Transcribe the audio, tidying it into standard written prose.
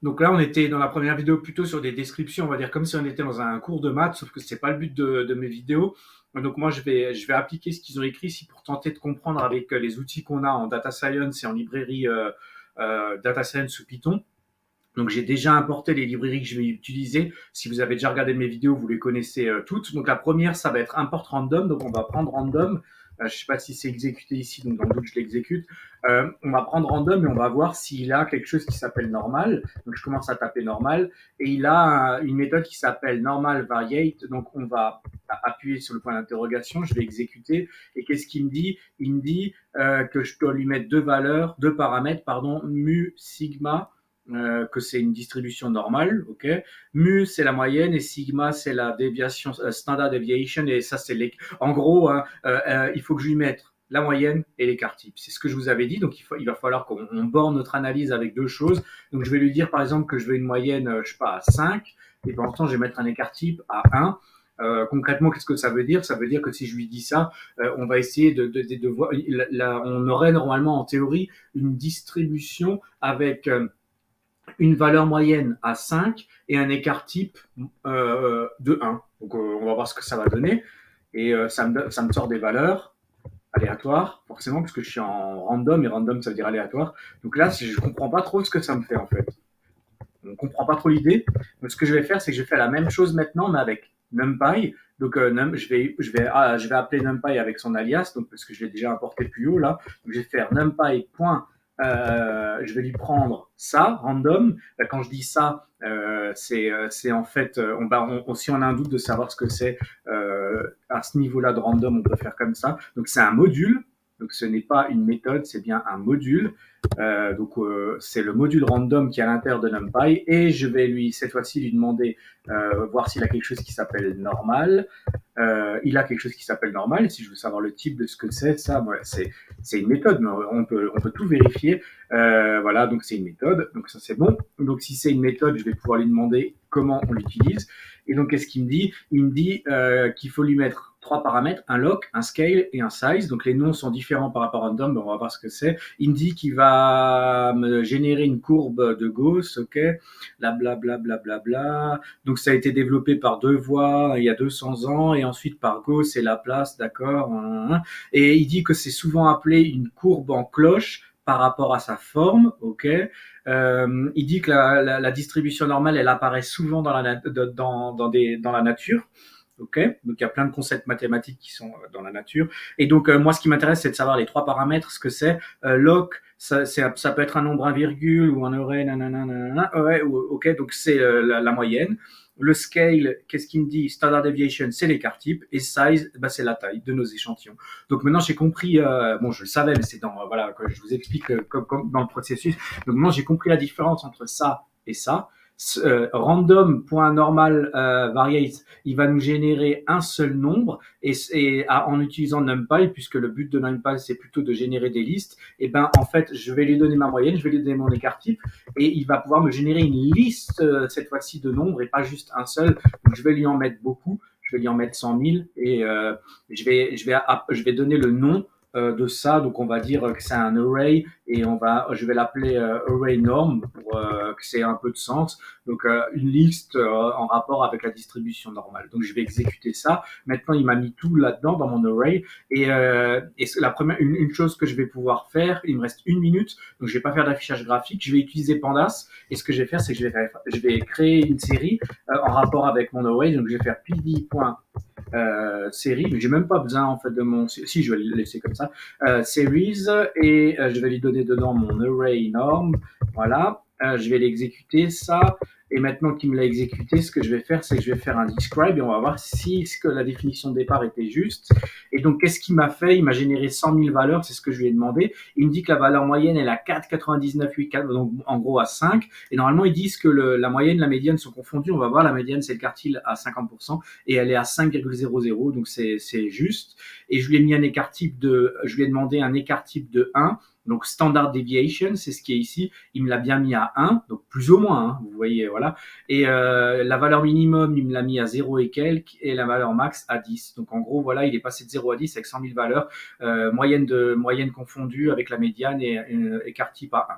Donc là, on était dans la première vidéo plutôt sur des descriptions, on va dire comme si on était dans un cours de maths, sauf que c'est pas le but de mes vidéos. Donc moi, je vais appliquer ce qu'ils ont écrit ici pour tenter de comprendre avec les outils qu'on a en data science et en librairie data science ou Python. Donc j'ai déjà importé les librairies que je vais utiliser. Si vous avez déjà regardé mes vidéos, vous les connaissez toutes. Donc la première, ça va être import random. Donc on va prendre random. Je ne sais pas si c'est exécuté ici, donc dans le doute, je l'exécute. On va prendre random et on va voir s'il a quelque chose qui s'appelle normal. Donc je commence à taper normal et il a une méthode qui s'appelle normal variate. Donc on va appuyer sur le point d'interrogation. Je vais exécuter et qu'est-ce qu'il me dit? Il me dit que je dois lui mettre deux paramètres, pardon, mu, sigma, que c'est une distribution normale, ok. Mu c'est la moyenne et sigma c'est la déviation, standard deviation, et ça c'est en gros, hein, il faut que je lui mette la moyenne et l'écart type. C'est ce que je vous avais dit. Donc il va falloir qu'on borne notre analyse avec deux choses. Donc je vais lui dire par exemple que je veux une moyenne, je sais pas, à 5, et pendant ce temps je vais mettre un écart type à 1. Concrètement, qu'est-ce que ça veut dire? Ça veut dire que si je lui dis ça, on va essayer de voir. On aurait normalement en théorie une distribution avec une valeur moyenne à 5 et un écart type de 1. Donc on va voir ce que ça va donner. Et ça me sort des valeurs aléatoires, forcément, parce que je suis en random, et random ça veut dire aléatoire. Donc là, je ne comprends pas trop ce que ça me fait en fait. On ne comprend pas trop l'idée. Donc ce que je vais faire, c'est que je vais faire la même chose maintenant, mais avec NumPy. Donc je vais appeler NumPy avec son alias, donc parce que je l'ai déjà importé plus haut là. Donc je vais faire NumPy. Je vais lui prendre ça, random. Quand je dis ça, c'est en fait, si on a un doute de savoir ce que c'est à ce niveau-là de random, on peut faire comme ça. Donc c'est un module. Donc ce n'est pas une méthode, c'est bien un module. C'est le module random qui est à l'intérieur de NumPy, et je vais lui cette fois-ci lui demander voir s'il a quelque chose qui s'appelle normal. Il a quelque chose qui s'appelle normal. Si je veux savoir le type de ce que c'est, ça, voilà, c'est une méthode, mais on peut tout vérifier. Voilà, donc c'est une méthode, donc ça c'est bon. Donc si c'est une méthode, je vais pouvoir lui demander comment on l'utilise. Et donc qu'est-ce qu'il me dit? Il me dit qu'il faut lui mettre trois paramètres, un lock, un scale et un size. Donc les noms sont différents par rapport à random, mais on va voir ce que c'est. Il me dit qu'il va me générer une courbe de Gauss, ok, bla bla bla bla bla bla. Donc ça a été développé par deux voies il y a 200 ans, et ensuite par Gauss et Laplace, d'accord. Et il dit que c'est souvent appelé une courbe en cloche par rapport à sa forme, ok. Il dit que la distribution normale, elle apparaît souvent dans la nature. Ok, donc il y a plein de concepts mathématiques qui sont dans la nature. Et donc moi, ce qui m'intéresse, c'est de savoir les trois paramètres, ce que c'est. Log, ça peut être un nombre, un virgule ou un array, nanana, nanana. Ouais, ok, donc c'est la moyenne. Le scale, qu'est-ce qu'il me dit? Standard deviation, c'est l'écart type, et size, bah, c'est la taille de nos échantillons. Donc maintenant j'ai compris, bon je le savais, mais c'est dans voilà, que je vous explique comme dans le processus. Donc maintenant j'ai compris la différence entre ça et ça. Random.normal variate, il va nous générer un seul nombre, en utilisant NumPy, puisque le but de NumPy c'est plutôt de générer des listes. Et ben en fait je vais lui donner ma moyenne, je vais lui donner mon écart type, et il va pouvoir me générer une liste cette fois-ci de nombres et pas juste un seul. Donc je vais lui en mettre beaucoup, je vais lui en mettre 100 000, et je vais donner le nom de ça. Donc on va dire que c'est un array, et je vais l'appeler array norm pour que c'est un peu de sens. Donc une liste en rapport avec la distribution normale. Donc je vais exécuter ça. Maintenant il m'a mis tout là-dedans dans mon array, et la première une chose que je vais pouvoir faire, il me reste 1 minute, donc je vais pas faire d'affichage graphique, je vais utiliser Pandas, et ce que je vais faire c'est que je vais créer une série en rapport avec mon array. Donc je vais faire pd série, mais j'ai même pas besoin en fait de mon. Si je vais le laisser comme ça, series, et je vais lui donner dedans mon array norm. Voilà, je vais l'exécuter ça. Et maintenant qu'il me l'a exécuté, ce que je vais faire, c'est que je vais faire un describe, et on va voir si ce que la définition de départ était juste. Et donc, qu'est-ce qu'il m'a fait? Il m'a généré 100 000 valeurs, c'est ce que je lui ai demandé. Il me dit que la valeur moyenne est à 4,9984, donc en gros à 5. Et normalement, ils disent que la moyenne, la médiane sont confondues. On va voir, la médiane, c'est le quartile à 50%, et elle est à 5,00, donc c'est juste. Et je lui ai mis un écart type je lui ai demandé un écart type de 1. Donc standard deviation, c'est ce qui est ici. Il me l'a bien mis à 1, donc plus ou moins, hein, vous voyez, voilà. Et la valeur minimum, il me l'a mis à 0 et quelques, et la valeur max à 10. Donc en gros, voilà, il est passé de 0 à 10 avec 100 000 valeurs, moyenne confondue avec la médiane, et écart type à 1.